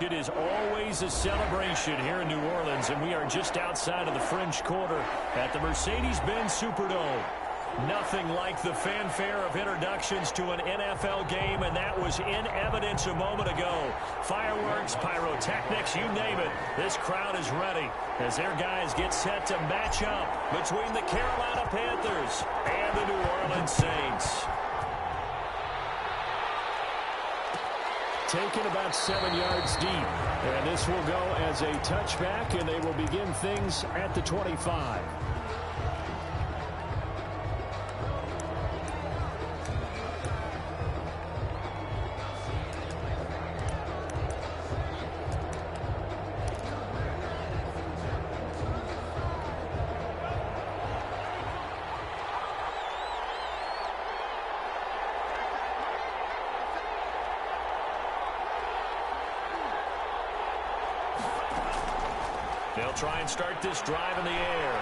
It is always a celebration here in New Orleans, and we are just outside of the French Quarter at the Mercedes-Benz Superdome. Nothing like the fanfare of introductions to an NFL game, and that was in evidence a moment ago. Fireworks, pyrotechnics, you name it. This crowd is ready as their guys get set to match up between the Carolina Panthers and the New Orleans Saints. Taken about 7 yards deep. And this will go as a touchback, and they will begin things at the 25. They'll try and start this drive in the air.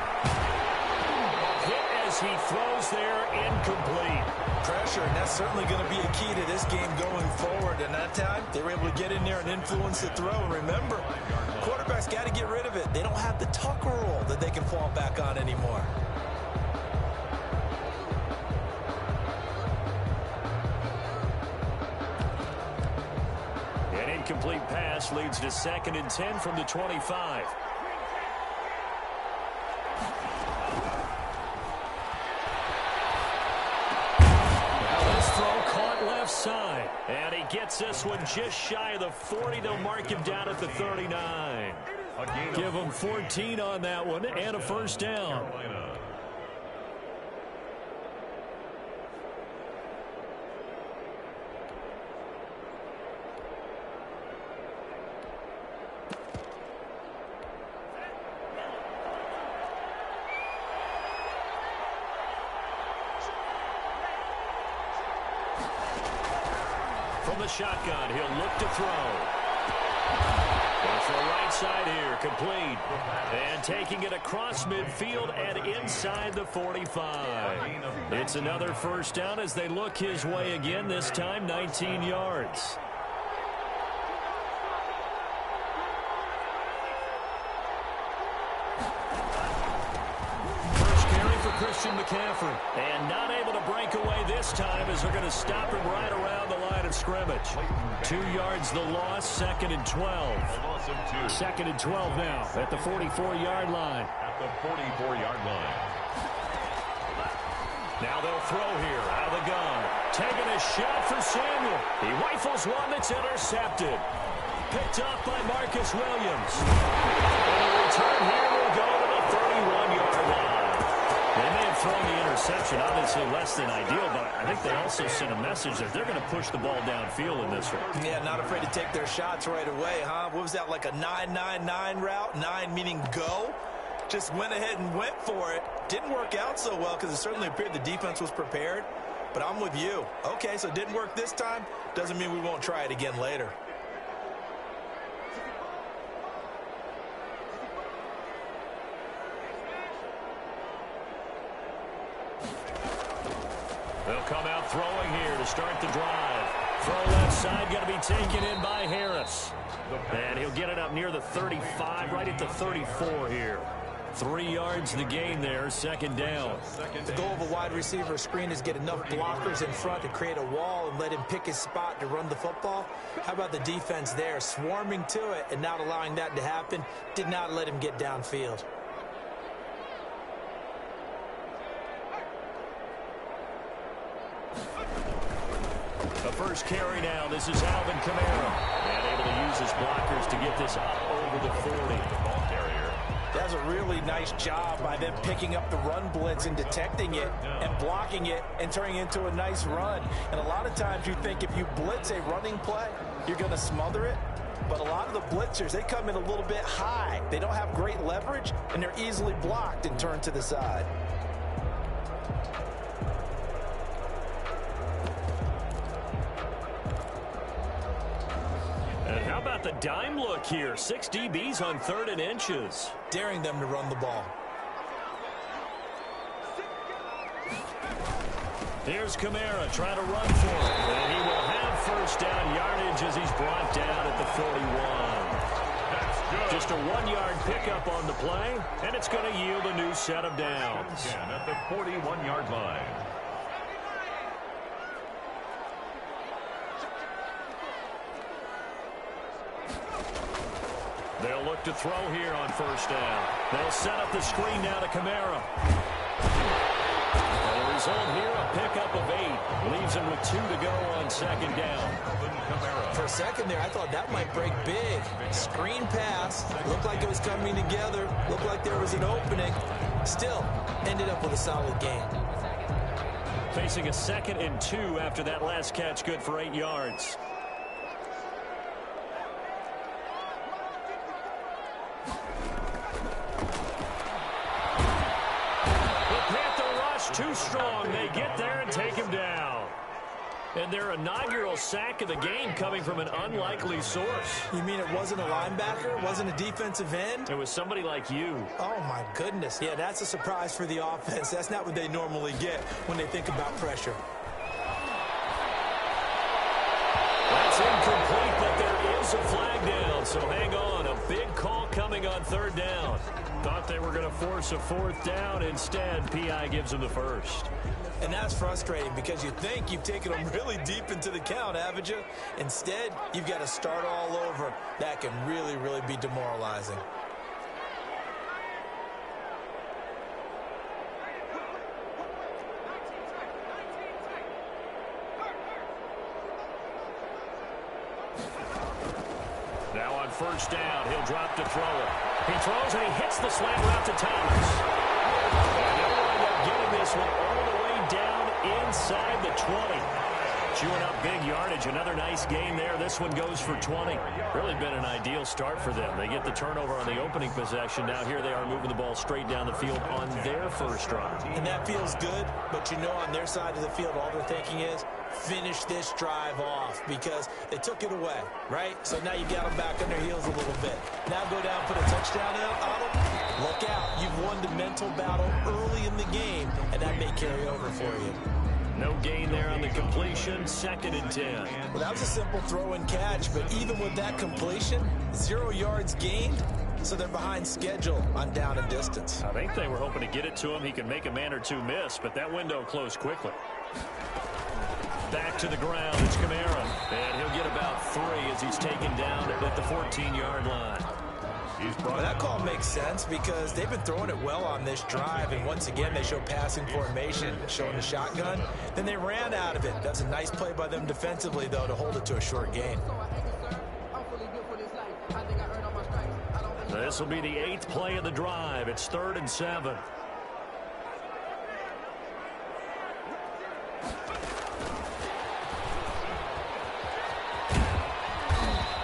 Hit as he throws there, incomplete. Pressure, and that's certainly going to be a key to this game going forward. And that time, they were able to get in there and influence the throw. And remember, quarterbacks got to get rid of it. They don't have the Tucker rule that they can fall back on anymore. An incomplete pass leads to 2nd and 10 from the 25. Side, and he gets this one just shy of the 40. They'll mark him down at the 39. Give him 14 on that one and a first down. From the shotgun, he'll look to throw. Goes to the right side here, complete. And taking it across midfield and inside the 45. It's another first down as they look his way again, this time 19 yards. Christian McCaffrey, and not able to break away this time as they're going to stop him right around the line of scrimmage. 2 yards the loss, 2nd and 12. 2nd and 12 now at the 44-yard line. At the 44-yard line. Now they'll throw here out of the gun. Taking a shot for Samuel. He rifles one that's intercepted. Picked up by Marcus Williams. And the return here will go to the 31-yard line. They may have thrown the interception, obviously less than ideal, but I think they also sent a message that they're going to push the ball downfield in this one. Yeah, not afraid to take their shots right away, huh? What was that, like a 9-9-9 route? 9 meaning go? Just went ahead and went for it. Didn't work out so well because it certainly appeared the defense was prepared. But I'm with you. Okay, so it didn't work this time. Doesn't mean we won't try it again later. They'll come out throwing here to start the drive. Throw left side, going to be taken in by Harris. And he'll get it up near the 35, right at the 34 here. 3 yards the gain there, 2nd down. The goal of a wide receiver screen is get enough blockers in front to create a wall and let him pick his spot to run the football. How about the defense there, swarming to it and not allowing that to happen? Did not let him get downfield. The first carry now. This is Alvin Kamara. And able to use his blockers to get this up over the 40. Ball carrier. That's a really nice job by them picking up the run blitz and detecting it and blocking it and turning it into a nice run. And a lot of times you think if you blitz a running play, you're going to smother it. But a lot of the blitzers, they come in a little bit high. They don't have great leverage, and they're easily blocked and turned to the side. And how about the dime look here? 6 DBs on 3rd and inches. Daring them to run the ball. Here's Kamara trying to run for it. And he will have first down yardage as he's brought down at the 41. Just a 1-yard pickup on the play, and it's going to yield a new set of downs. Again at the 41-yard line. They'll look to throw here on first down. They'll set up the screen down to Kamara. And the result here, a pickup of 8. Leaves him with 2 to go on second down. For a second there, I thought that might break big. Screen pass. Looked like it was coming together. Looked like there was an opening. Still, ended up with a solid gain. Facing a 2nd and 2 after that last catch, good for 8 yards. Too strong. They get there and take him down. And their inaugural sack of the game coming from an unlikely source. You mean it wasn't a linebacker? It wasn't a defensive end? It was somebody like you. Oh, my goodness. Yeah, that's a surprise for the offense. That's not what they normally get when they think about pressure. That's incomplete, but there is a flag down. So hang on. A big call coming on 3rd down. Thought they were going to force a 4th down. Instead, P.I. gives them the first. And that's frustrating because you think you've taken them really deep into the count, haven't you? Instead, you've got to start all over. That can really, really be demoralizing. Now on first down, he'll drop to throw it. He throws and he hits the slant route to Thomas. And he'll wind up getting this one all the way down inside the 20. Chewing up big yardage. Another nice gain there. This one goes for 20. Really been an ideal start for them. They get the turnover on the opening possession. Now here they are moving the ball straight down the field on their first drive. And that feels good, but you know on their side of the field, all they're thinking is, finish this drive off because they took it away, right? So now you got them back on their heels a little bit. Now go down, put a touchdown on them. Look out. You've won the mental battle early in the game, and that may carry over for you. No gain there on the completion. 2nd and 10. Well, that was a simple throw and catch, but even with that completion, 0 yards gained, so they're behind schedule on down and distance. I think they were hoping to get it to him. He can make a man or two miss, but that window closed quickly. Back to the ground, it's Kamara. And he'll get about 3 as he's taken down at the 14-yard line. Well, that call makes sense because they've been throwing it well on this drive, and once again they show passing formation, showing the shotgun. Then they ran out of it. That's a nice play by them defensively, though, to hold it to a short gain. This will be the 8th play of the drive. It's 3rd and 7.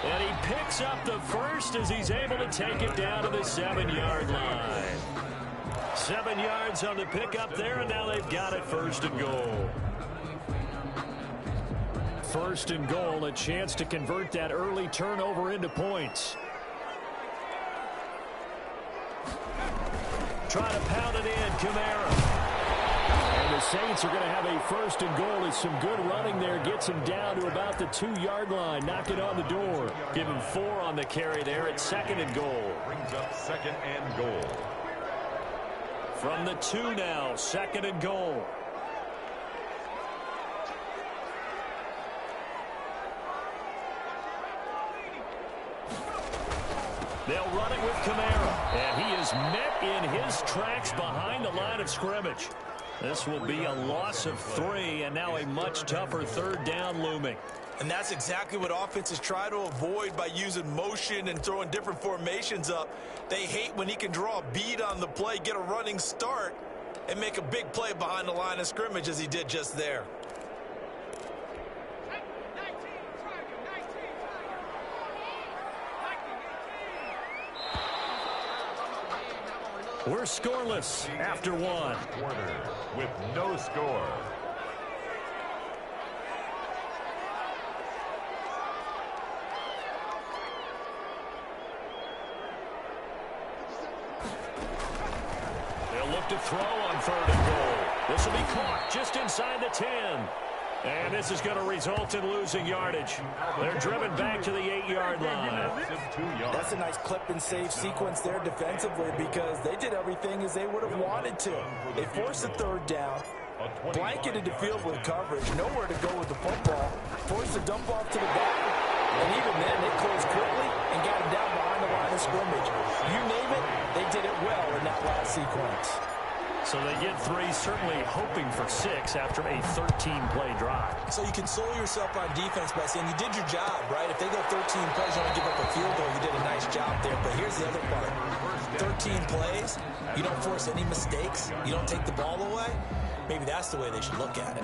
And he picks up the first as he's able to take it down to the 7-yard line. 7 yards on the pickup there, and now they've got it 1st and goal. 1st and goal, a chance to convert that early turnover into points. Try to pound it in, Kamara. And the Saints are going to have a 1st and goal as some good running there gets him down to about the 2-yard line. Knock it on the door. Give him 4 on the carry there at 2nd and goal. Brings up 2nd and goal. From the 2 now, 2nd and goal. They'll run it with Kamara. And he is met in his tracks behind the line of scrimmage. This will be a loss of 3, and now a much tougher 3rd down looming. And that's exactly what offenses try to avoid by using motion and throwing different formations up. They hate when he can draw a bead on the play, get a running start, and make a big play behind the line of scrimmage as he did just there. We're scoreless after 1. Quarter with no score. They'll look to throw on 3rd and goal. This will be caught just inside the 10. And this is going to result in losing yardage. They're driven back to the 8-yard line. That's a nice clip and save sequence there defensively because they did everything as they would have wanted to. They forced a third down, blanketed the field with coverage, nowhere to go with the football, forced a dump off to the back, and even then they closed quickly and got him down behind the line of scrimmage. You name it, they did it well in that last sequence. So they get 3, certainly hoping for 6 after a 13-play drive. So you console yourself on defense by saying you did your job, right? If they go 13 plays, you only give up a field goal, you did a nice job there. But here's the other part. 13 plays, you don't force any mistakes, you don't take the ball away. Maybe that's the way they should look at it.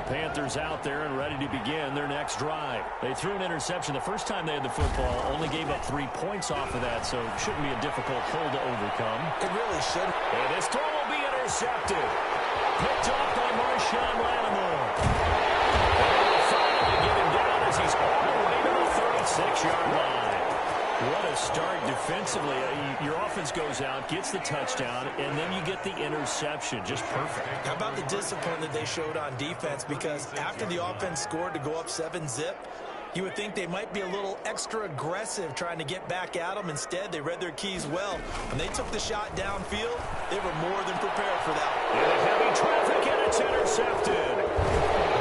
Panthers out there and ready to begin their next drive. They threw an interception the first time they had the football, only gave up 3 points off of that, so it shouldn't be a difficult hole to overcome. It really shouldn't. And this throw will be intercepted. Picked off by Marshawn Lattimore. And they'll finally get him down as he's all the way to the 36-yard line. What a start defensively. Your offense goes out, gets the touchdown, and then you get the interception. Just perfect. How about the discipline that they showed on defense? Because after the offense scored to go up 7-zip, you would think they might be a little extra aggressive trying to get back at them. Instead, they read their keys well. When they took the shot downfield, they were more than prepared for that. And heavy traffic, and it's intercepted.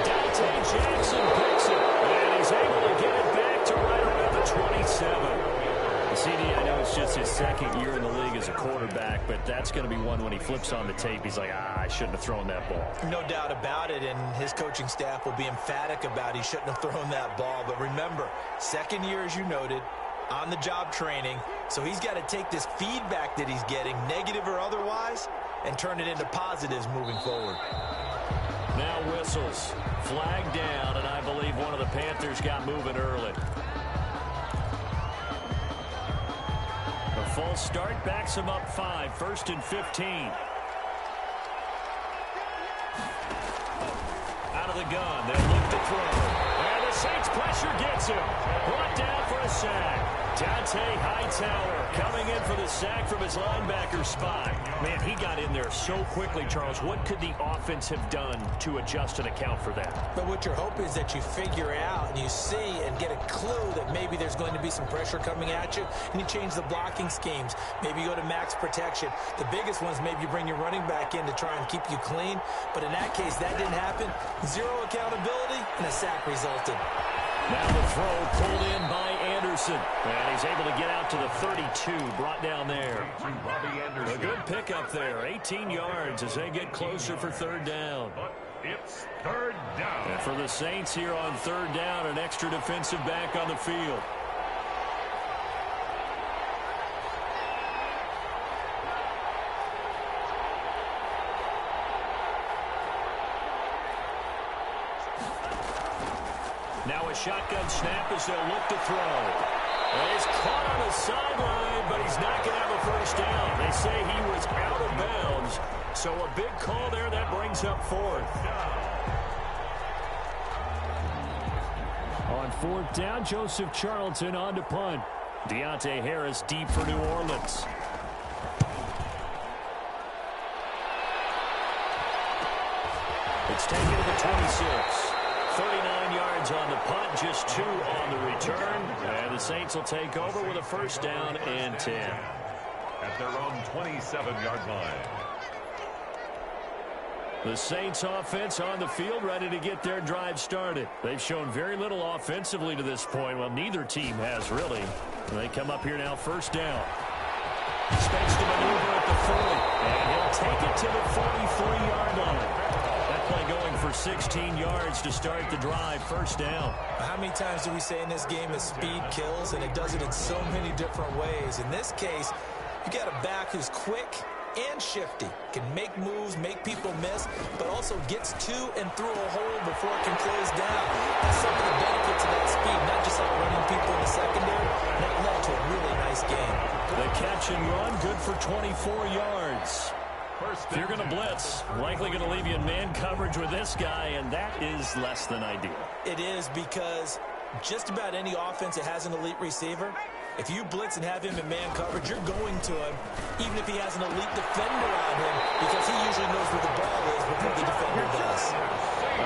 Dante Jackson picks it, and he's able to get it back to right around the 27. CD, I know it's just his second year in the league as a quarterback, but that's going to be one when he flips on the tape. He's like, I shouldn't have thrown that ball. No doubt about it, and his coaching staff will be emphatic about he shouldn't have thrown that ball. But remember, second year, as you noted, on-the-job training, so he's got to take this feedback that he's getting, negative or otherwise, and turn it into positives moving forward. Now whistles. Flag down, and I believe one of the Panthers got moving early. A false start backs him up 5, 1st and 15. Out of the gun, they'll look to throw. And the Saints pressure gets him. Brought down for a sack. Dante Hightower coming in for the sack from his linebacker spot. Man, he got in there so quickly, Charles. What could the offense have done to adjust and account for that? But what your hope is that you figure out and you see and get a clue that maybe there's going to be some pressure coming at you, and you change the blocking schemes. Maybe you go to max protection. The biggest ones, maybe you bring your running back in to try and keep you clean. But in that case, that didn't happen. Zero accountability, and a sack resulted. Now the throw pulled in by Anderson. And he's able to get out to the 32, brought down there. A good pickup there, 18 yards as they get closer for 3rd down. It's 3rd down. And for the Saints here on 3rd down, an extra defensive back on the field. Now a shotgun snap as they'll look to throw. And he's caught on the sideline, but he's not going to have a 1st down. They say he was out of bounds. So a big call there that brings up 4th. On 4th down, Joseph Charlton on to punt. Deontay Harris deep for New Orleans. It's taken to the 26. 39 yards on the punt, just 2 on the return. And the Saints will take over with a 1st down and 10. At their own 27-yard line. The Saints offense on the field, ready to get their drive started. They've shown very little offensively to this point. Well, neither team has really. And they come up here now, 1st down. Space to maneuver at the 40. And he'll take it to the 43-yard line. That play going for 16 yards to start the drive, 1st down. How many times do we say in this game that speed kills, and it does it in so many different ways? In this case, you got a back who's quick and shifty, can make moves, make people miss, but also gets to and through a hole before it can close down. That's some of the benefits of that speed, not just like running people in the secondary. That led to a really nice game. The catch and run, good for 24 yards. If you're going to blitz, likely going to leave you in man coverage with this guy, and that is less than ideal. It is, because just about any offense that has an elite receiver, if you blitz and have him in man coverage, you're going to him, even if he has an elite defender on him, because he usually knows where the ball is before the defender does.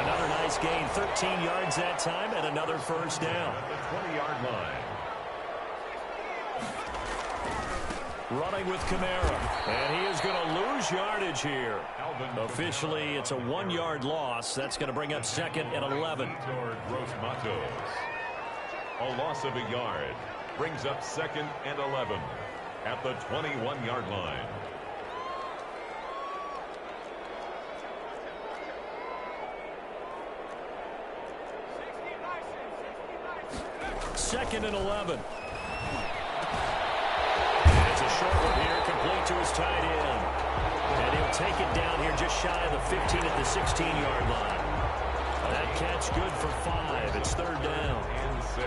Another nice gain, 13 yards that time, and another first down. At the 20-yard line. Running with Kamara, and he is going to lose yardage here. Officially, it's a 1-yard loss. That's going to bring up second and 11. A loss of a yard brings up second and 11 at the 21-yard line. Second and 11. It's a short one here, complete to his tight end. And he'll take it down here just shy of the 15 at the 16-yard line. That catch good for 5. It's third down. And 6.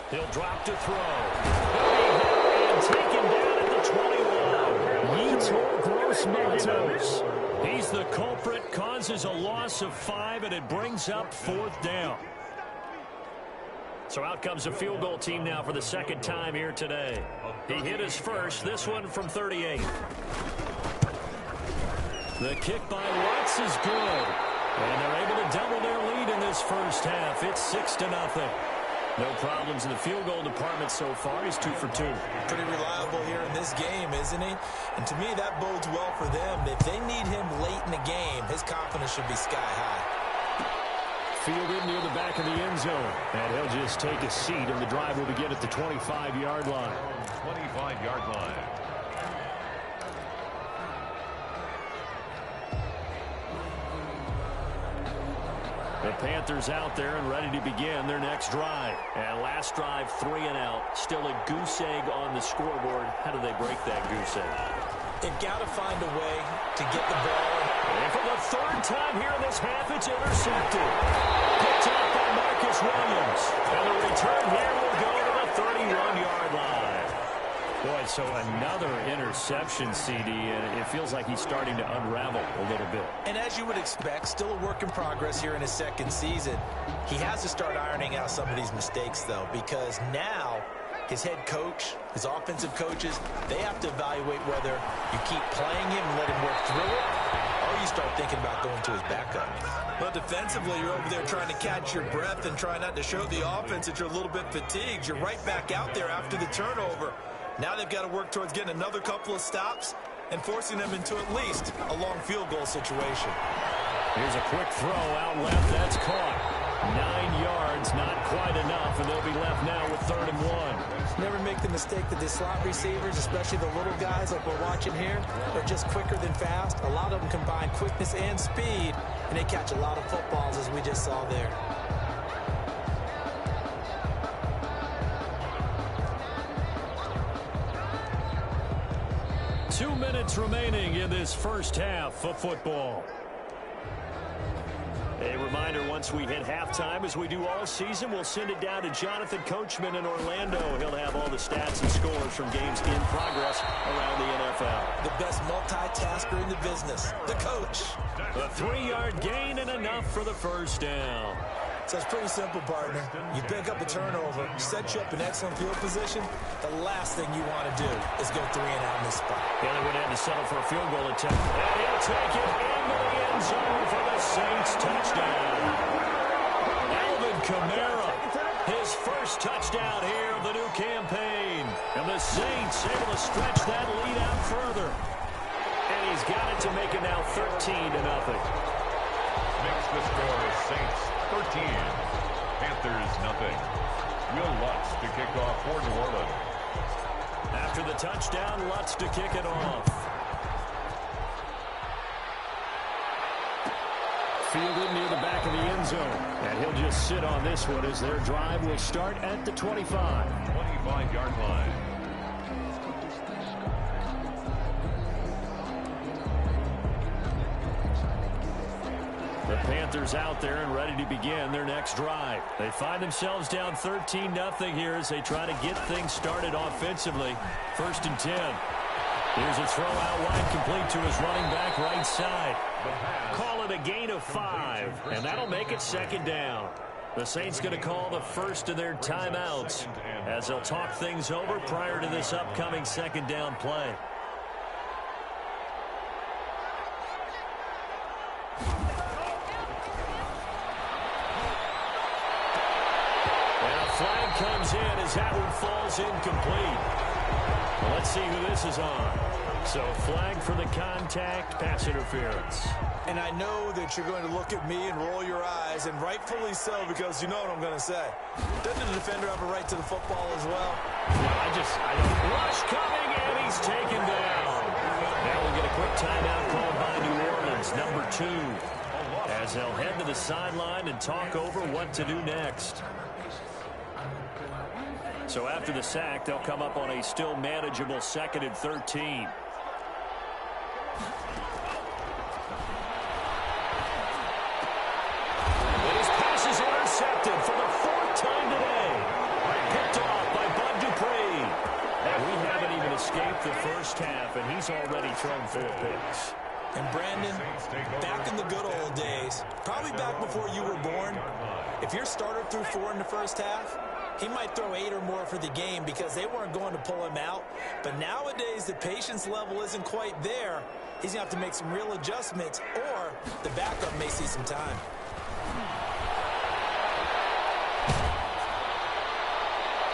He'll drop to throw. And taken down at the 21. Yetur Gross-Matos. He's the culprit, causes a loss of 5, and it brings up fourth down. So out comes a field goal team now for the second time here today. He hit his first, this one from 38. The kick by Lutz is good. And they're able to double their lead in this first half. It's 6-0. No problems in the field goal department so far. He's 2 for 2. Pretty reliable here in this game, isn't he? And to me, that bodes well for them. If they need him late in the game, his confidence should be sky high. Fielded near the back of the end zone. And he'll just take a seat, and the drive will begin at the 25-yard line. 25-yard line. The Panthers out there and ready to begin their next drive. And last drive, 3 and out. Still a goose egg on the scoreboard. How do they break that goose egg? They've got to find a way to get the ball. And for the third time here in this half, it's intercepted. Picked off by Marcus Williams. And the return here will go to the 31-yard line. Boy, so another interception, CD, and it feels like he's starting to unravel a little bit. And as you would expect, still a work in progress here in his second season. He has to start ironing out some of these mistakes, though, because now his head coach, his offensive coaches, they have to evaluate whether you keep playing him and let him work through it, or you start thinking about going to his backup. But defensively, you're over there trying to catch your breath and try not to show the offense that you're a little bit fatigued. You're right back out there after the turnover. Now they've got to work towards getting another couple of stops and forcing them into at least a long field goal situation. Here's a quick throw out left. That's caught. 9 yards, not quite enough, and they'll be left now with 3rd and 1. Never make the mistake that the slot receivers, especially the little guys like we're watching here, are just quicker than fast. A lot of them combine quickness and speed, and they catch a lot of footballs, as we just saw there. Two minutes remaining in this first half of football. A reminder, once we hit halftime, as we do all season, we'll send it down to Jonathan Coachman in Orlando. He'll have all the stats and scores from games in progress around the NFL. The best multitasker in the business, the coach. A 3-yard gain and enough for the first down. So it's pretty simple, partner. You pick up a turnover, set you up in excellent field position. The last thing you want to do is go 3 and out in this spot. Yeah, they would have to settle for a field goal attempt. And he'll take it into the end zone for the Saints touchdown. Alvin Kamara, his first touchdown here of the new campaign. And the Saints able to stretch that lead out further. And he's got it to make it now 13-0. Makes the score Saints 13. Panthers nothing. Will Lutz to kick off for New Orleans. After the touchdown, Lutz to kick it off. Fielded near the back of the end zone. And he'll just sit on this one as their drive will start at the 25. 25-yard line. The Panthers out there and ready to begin their next drive. They find themselves down 13-0 here as they try to get things started offensively. 1st and 10. Here's a throw out wide, complete to his running back right side. Call it a gain of 5, and that'll make it 2nd down. The Saints going to call the first of their timeouts as they'll talk things over prior to this upcoming 2nd down play. And a flag comes in as that one falls incomplete. Well, let's see who this is on. So flag for the contact, pass interference. And I know that you're going to look at me and roll your eyes, and rightfully so, because you know what I'm going to say. Doesn't the defender have a right to the football as well? No, I don't. Rush coming, and he's taken down. Now we'll get a quick timeout called by New Orleans, number 2, as they'll head to the sideline and talk over what to do next. So after the sack, they'll come up on a still manageable 2nd and 13. Intercepted for the 4th time today. Picked off by Bud Dupree. And we haven't even escaped the first half, and he's already thrown 4 picks. And Brandon, back in the good old days, probably back before you were born, if your starter threw 4 in the first half, he might throw 8 or more for the game because they weren't going to pull him out. But nowadays, the patience level isn't quite there. He's going to have to make some real adjustments, or the backup may see some time.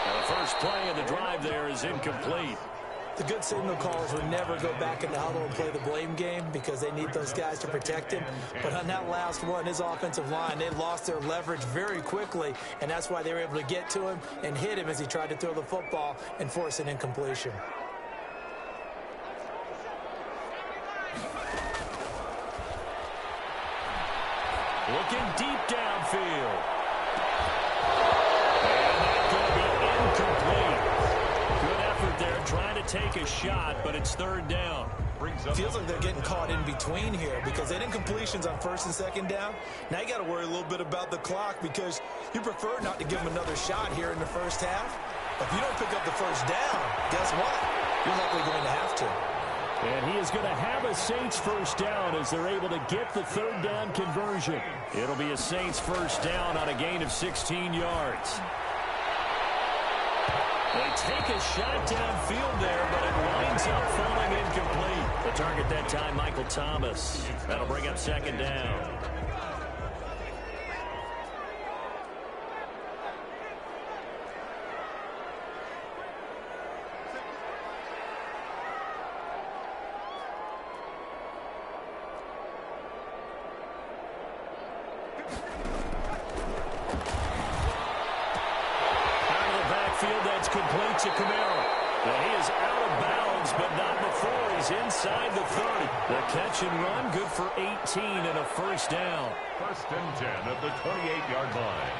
The first play of the drive there is incomplete. The good signal callers would never go back in the huddle and play the blame game because they need those guys to protect him. But on that last one, his offensive line, they lost their leverage very quickly, and that's why they were able to get to him and hit him as he tried to throw the football and force an incompletion. Looking deep downfield. And that's going to be incomplete. Good effort there, trying to take a shot, but it's 3rd down. Feels like they're getting caught in between here because they didn't completions on 1st and 2nd down. Now you got to worry a little bit about the clock because you prefer not to give them another shot here in the first half. If you don't pick up the 1st down, guess what? You're likely going to have to. And he is going to have a Saints 1st down as they're able to get the 3rd down conversion. It'll be a Saints 1st down on a gain of 16 yards. They take a shot downfield there, but it winds up falling incomplete. The target that time, Michael Thomas. That'll bring up 2nd down. That's complete to Camara. Now he is out of bounds, but not before he's inside the 30. The catch and run, good for 18 and a 1st down. 1st and 10 at the 28-yard line.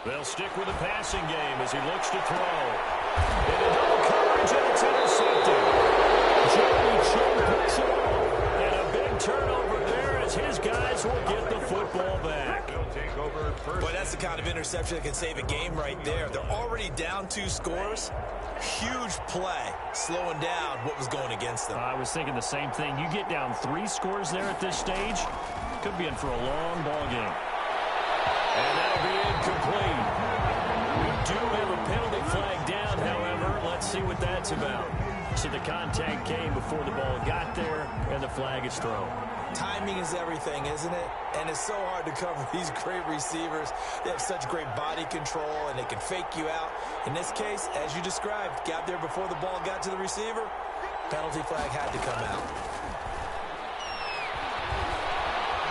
They'll stick with the passing game as he looks to throw. And a double coverage, and it's intercepted. Jeremy Chin picks it off. And a big turnover there as his guys will get the football back. Boy, that's the kind of interception that can save a game right there. They're already down 2 scores. Huge play, slowing down what was going against them. I was thinking the same thing. You get down 3 scores there at this stage, could be in for a long ball game. And that'll be incomplete. We do have a penalty flag down, however. Let's see what that's about. So the contact came before the ball got there, and the flag is thrown. Timing is everything, isn't it? And it's so hard to cover these great receivers. They have such great body control, and they can fake you out. In this case, as you described, got there before the ball got to the receiver. Penalty flag had to come out.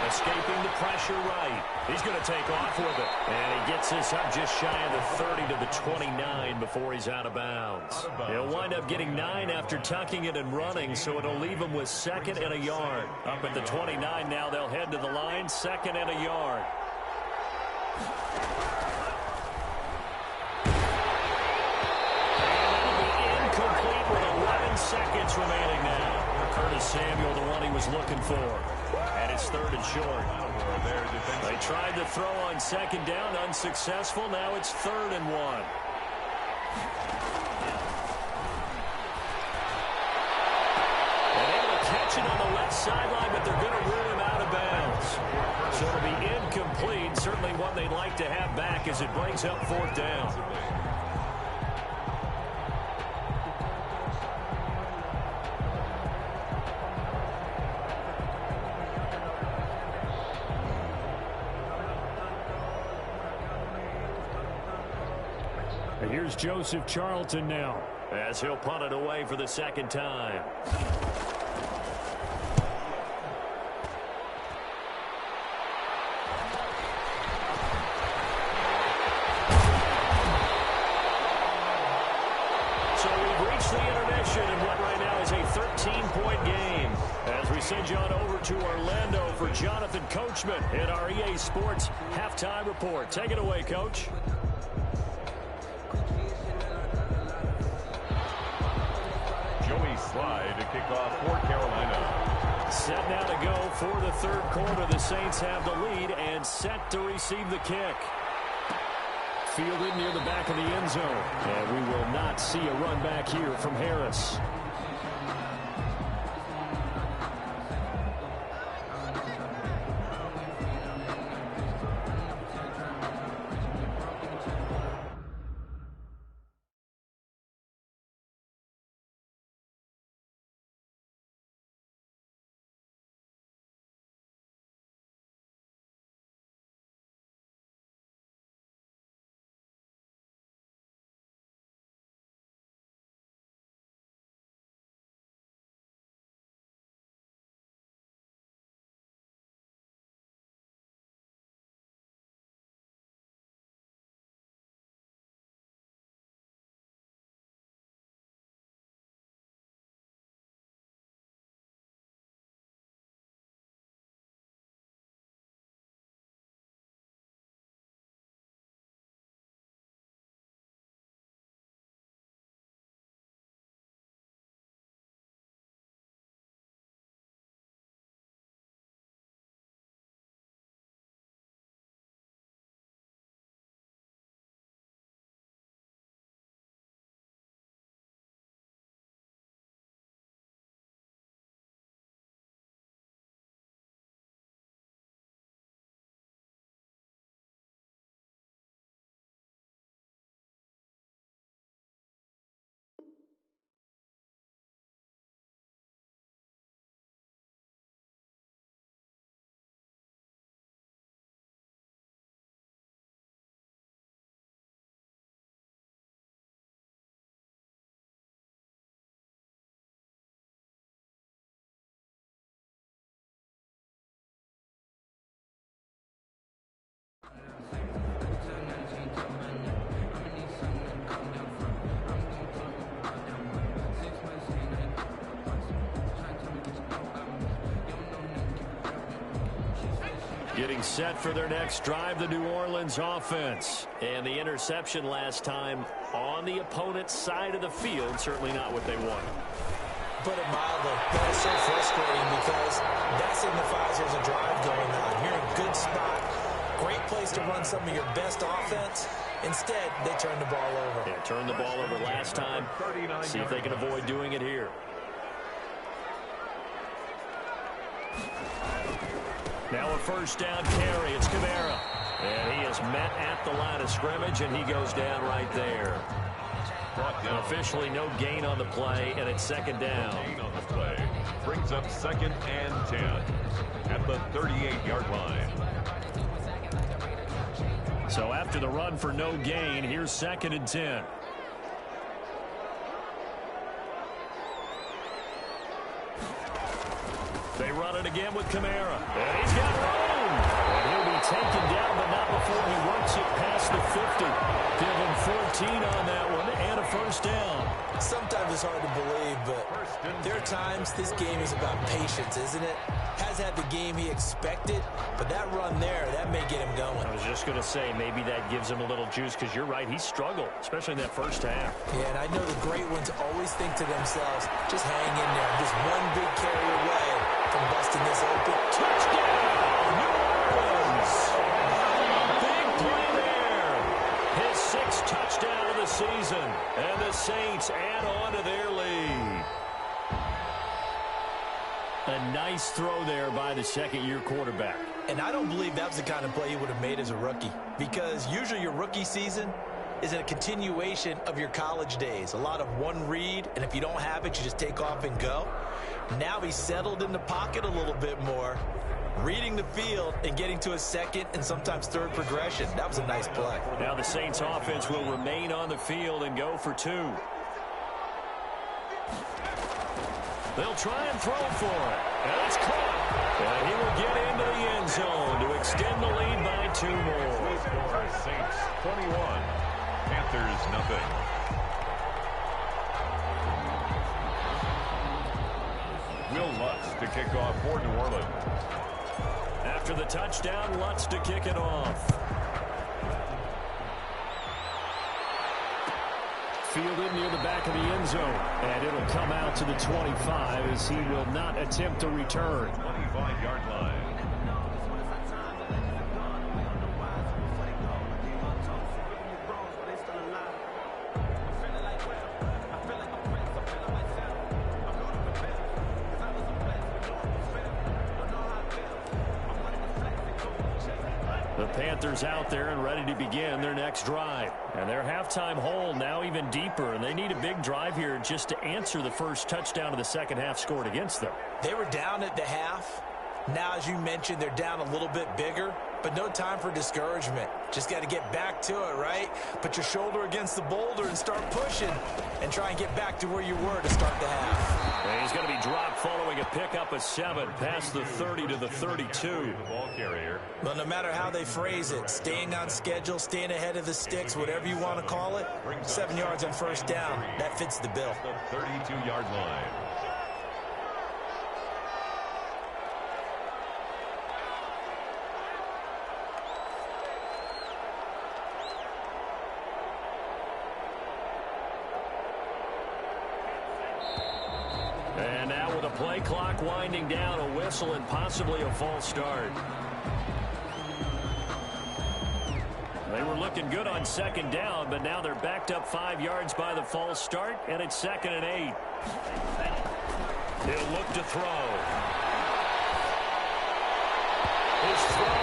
Escaping the pressure right. He's going to take off with it. And he gets this up just shy of the 30 to the 29 before he's out of bounds. He'll wind up getting 9 after tucking it and running, so it'll leave him with 2nd and a yard. Up at the 29 now, they'll head to the line, 2nd and a yard. And that'll be incomplete with 11 seconds remaining now. Curtis Samuel, the one he was looking for. And it's 3rd and short. They tried to throw on 2nd down, unsuccessful. Now it's 3rd and 1. On the left sideline, but they're going to rule him out of bounds. So it'll be incomplete. Certainly one they'd like to have back as it brings up 4th down. And here's Joseph Charlton now, as he'll punt it away for the 2nd time. Send you on over to Orlando for Jonathan Coachman in our EA Sports Halftime Report. Take it away, Coach. Joey Slye to kick off for Carolina. Set now to go for the 3rd quarter. The Saints have the lead and set to receive the kick. Fielded near the back of the end zone. And we will not see a run back here from Harris. Getting set for their next drive, the New Orleans offense. And the interception last time on the opponent's side of the field, certainly not what they wanted. Put it mildly, that is so frustrating because that signifies there's a drive going on. You're in a good spot, great place to run some of your best offense. Instead, they turn the ball over. Yeah, turned the ball over last time. See if they can avoid doing it here. Now a 1st down carry. It's Kamara. And he is met at the line of scrimmage, and he goes down right there. Officially no gain on the play, and it's 2nd down. Gain on the play. Brings up 2nd and 10 at the 38-yard line. So after the run for no gain, here's 2nd and 10. They run it again with Kamara. And he's got room. And he'll be taken down, but not before he works it past the 50. Give him 14 on that one and a 1st down. Sometimes is hard to believe, but there are times this game is about patience, isn't it? Has had the game he expected, but that run there, that may get him going. I was just going to say, maybe that gives him a little juice, because you're right, he struggled, especially in that first half. Yeah, and I know the great ones always think to themselves, just hang in there. Just one big carry away from busting this open. Touchdown, New Orleans! Big play there. His 6th touchdown of the season, and the Saints add on to their lead. A nice throw there by the second-year quarterback. And I don't believe that was the kind of play he would have made as a rookie, because usually your rookie season is a continuation of your college days. A lot of one read, and if you don't have it, you just take off and go. Now he's settled in the pocket a little bit more, reading the field and getting to a second and sometimes third progression. That was a nice play. Now the Saints offense will remain on the field and go for 2. They'll try and throw for it. And it's caught. And he will get into the end zone to extend the lead by 2 more. Saints 21, Panthers nothing. Will Lutz to kick off for New Orleans. After the touchdown, Lutz to kick it off. Fielded near the back of the end zone. And it'll come out to the 25 as he will not attempt to return. 25-yard line. The Panthers out there and ready to begin their next drive. And their halftime hole now even deeper, and they need a big drive here just to answer the first touchdown of the second half scored against them. They were down at the half. Now, as you mentioned, they're down a little bit bigger, but no time for discouragement. Just got to get back to it, right? Put your shoulder against the boulder and start pushing and try and get back to where you were to start the half. And he's going to be dropped following a pickup of 7 past the 30 to the 32. The ball carrier. But no matter how they phrase it, staying on schedule, staying ahead of the sticks, whatever you want to call it, 7 yards on first down, that fits the bill. The 32-yard line. And now with a play clock winding down, a whistle and possibly a false start. They were looking good on second down, but now they're backed up 5 yards by the false start, and it's 2nd and 8. He'll look to throw. His throw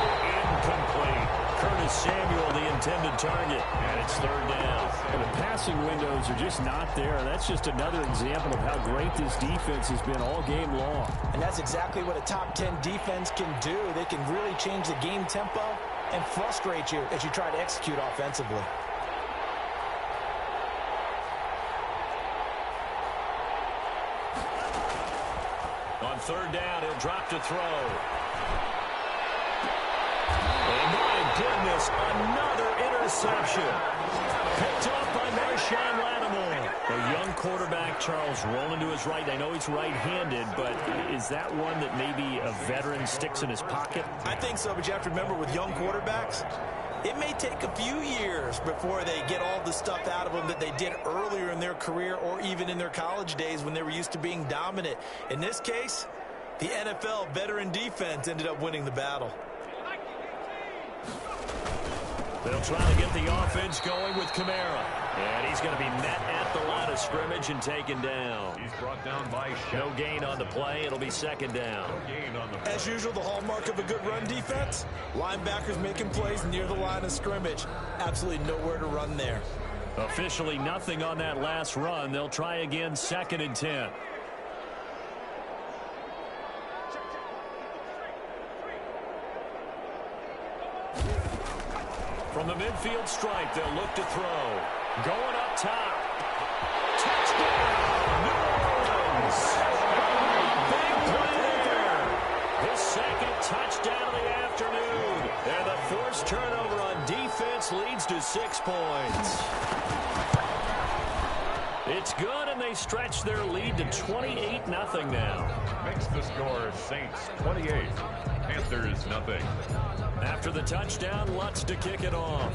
incomplete. Curtis Samuel, the intended target, and it's 3rd down. And the passing windows are just not there. That's just another example of how great this defense has been all game long. And that's exactly what a top 10 defense can do. They can really change the game tempo and frustrate you as you try to execute offensively. On 3rd down, he'll drop to throw. Oh, my goodness, another interception. Picked off by Marshawn Lattimore. A young quarterback, Charles, rolling to his right. I know he's right-handed, but is that one that maybe a veteran sticks in his pocket? I think so, but you have to remember with young quarterbacks, it may take a few years before they get all the stuff out of them that they did earlier in their career or even in their college days when they were used to being dominant. In this case, the NFL veteran defense ended up winning the battle. They'll try to get the offense going with Kamara. And he's going to be met at the line of scrimmage and taken down. He's brought down by No gain on the play. It'll be 2nd down. No gain on the play. As usual, the hallmark of a good run defense, linebackers making plays near the line of scrimmage. Absolutely nowhere to run there. Officially nothing on that last run. They'll try again 2nd and 10. From the midfield stripe, they'll look to throw. Going up top. Touchdown, New Orleans. Big play there. His 2nd touchdown of the afternoon. And the forced turnover on defense leads to 6 points. It's good, and they stretch their lead to 28-0 now. Makes the score Saints 28, Panthers nothing. After the touchdown, Lutz to kick it off.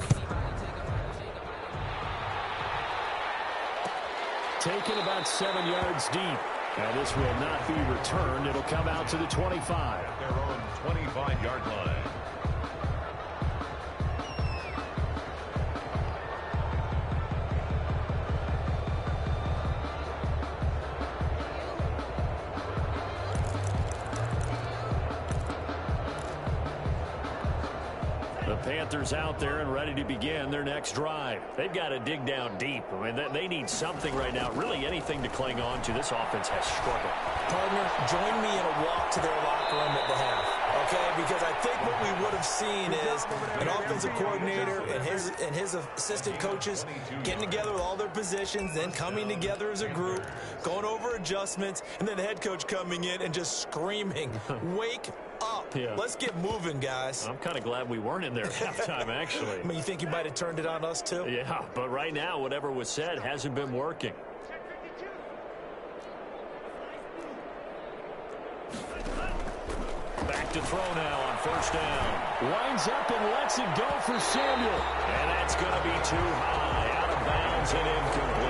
Taken about 7 yards deep. And this will not be returned. It'll come out to the 25. Their own 25-yard line. The Panthers out there and ready to begin their next drive. They've got to dig down deep. I mean, they need something right now, really anything to cling on to. This offense has struggled. Partner, join me in a walk to their locker room at the half, okay? Because I think what we would have seen is an offensive coordinator and his assistant coaches getting together with all their positions, then coming together as a group, going over adjustments, and then the head coach coming in and just screaming, wake up. Yeah. Let's get moving, guys. I'm kind of glad we weren't in there at halftime, actually. I mean, you think you might have turned it on us, too? Yeah, but right now, whatever was said hasn't been working. Back to throw now on first down. Winds up and lets it go for Samuel. And that's going to be too high. Out of bounds and incomplete.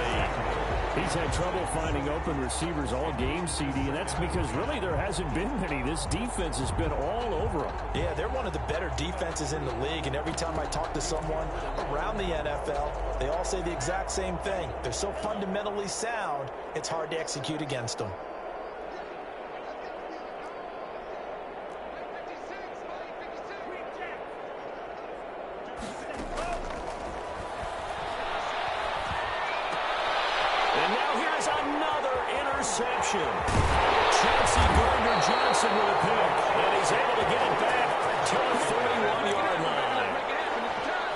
He's had trouble finding open receivers all game, CD, and that's because really there hasn't been many. This defense has been all over them. Yeah, they're one of the better defenses in the league, and every time I talk to someone around the NFL, they all say the exact same thing. They're so fundamentally sound, it's hard to execute against them. Interception. Chauncey Gardner-Johnson with a pick, and he's able to get it back to the 41-yard line.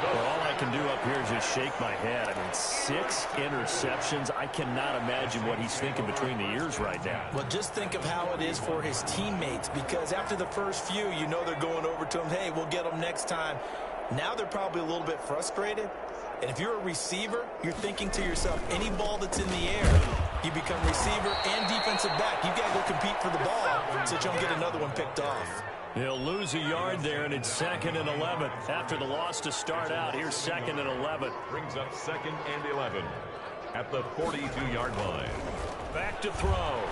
Well, all I can do up here is just shake my head. I mean, 6 interceptions. I cannot imagine what he's thinking between the ears right now. Well, just think of how it is for his teammates, because after the first few, you know they're going over to him, hey, we'll get them next time. Now they're probably a little bit frustrated. And if you're a receiver, you're thinking to yourself, any ball that's in the air, you become receiver and defensive back. You've got to go compete for the ball so that you don't get another one picked off. He'll lose a yard there, and it's 2nd and 11. After the loss to start out, here's 2nd and 11. Brings up 2nd and 11 at the 42-yard line. Back to throw. Oh,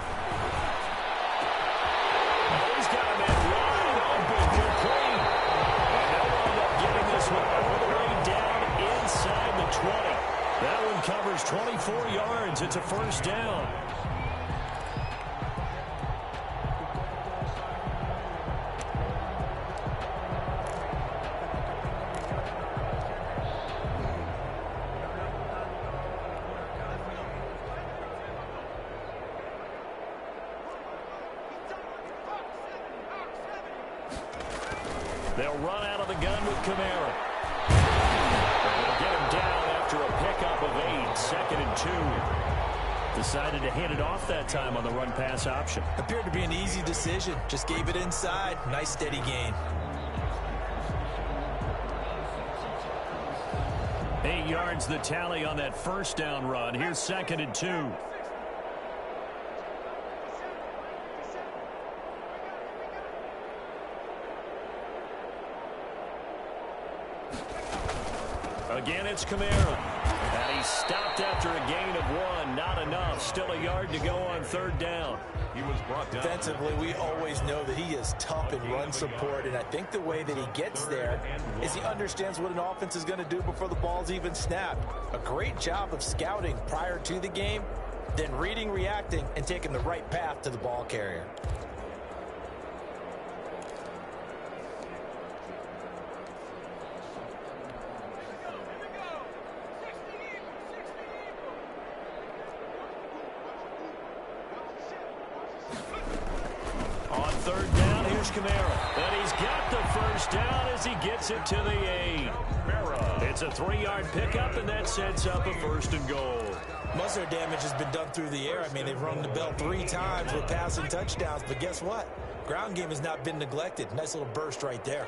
he's got a man wide open, complete. And they'll end up getting this one all the way down inside the 20. That one covers 24 yards. It's a first down. They'll run out of the gun with Kamara. They'll get him down after a pickup of 8, 2nd and 2. Decided to hand it off that time on the run-pass option. Appeared to be an easy decision. Just gave it inside. Nice steady gain. 8 yards the tally on that first down run. Here's 2nd and 2. Again, it's Kamara. And he stopped after a gain of 1. Not enough. Still a yard to go on 3rd down. He was brought down. Defensively, we always know that he is tough in run support, and I think the way that he gets there is he understands what an offense is going to do before the ball's even snapped. A great job of scouting prior to the game, then reading, reacting, and taking the right path to the ball carrier. On 3rd down, here's Kamara. And he's got the first down as he gets it to the 8. It's a 3-yard pickup, and that sets up a 1st and goal. Most of their damage has been done through the air. I mean, they've rung the bell 3 times with passing touchdowns, but guess what? Ground game has not been neglected. Nice little burst right there.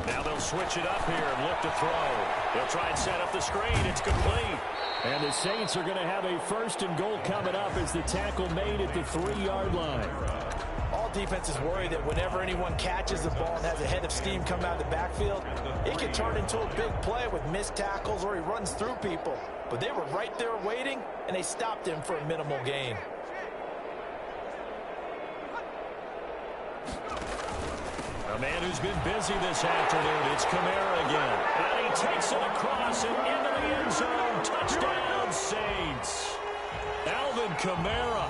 Now they'll switch it up here and look to throw. They'll try and set up the screen. It's complete. And the Saints are going to have a 1st and goal coming up as the tackle made at the 3-yard line. All defenses worry that whenever anyone catches the ball and has a head of steam come out of the backfield, it can turn into a big play with missed tackles or he runs through people. But they were right there waiting, and they stopped him for a minimal gain. A man who's been busy this afternoon, it's Kamara again. And he takes it across and into the end zone. Touchdown, Saints. Alvin Kamara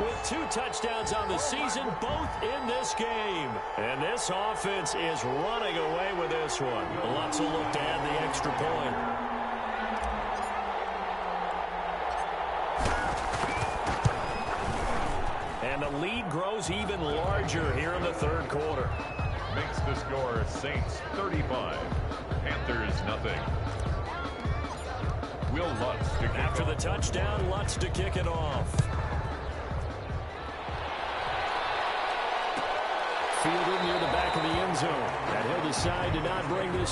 with 2 touchdowns on the season, both in this game. And this offense is running away with this one. Lots of look to add the extra point. And the lead grows even larger here in the 3rd quarter. Makes the score Saints 35, Panthers nothing. Will Lutz to kick After off. the touchdown, Lutz to kick it off. Fielded near the back of the end zone. And he'll decide to not bring this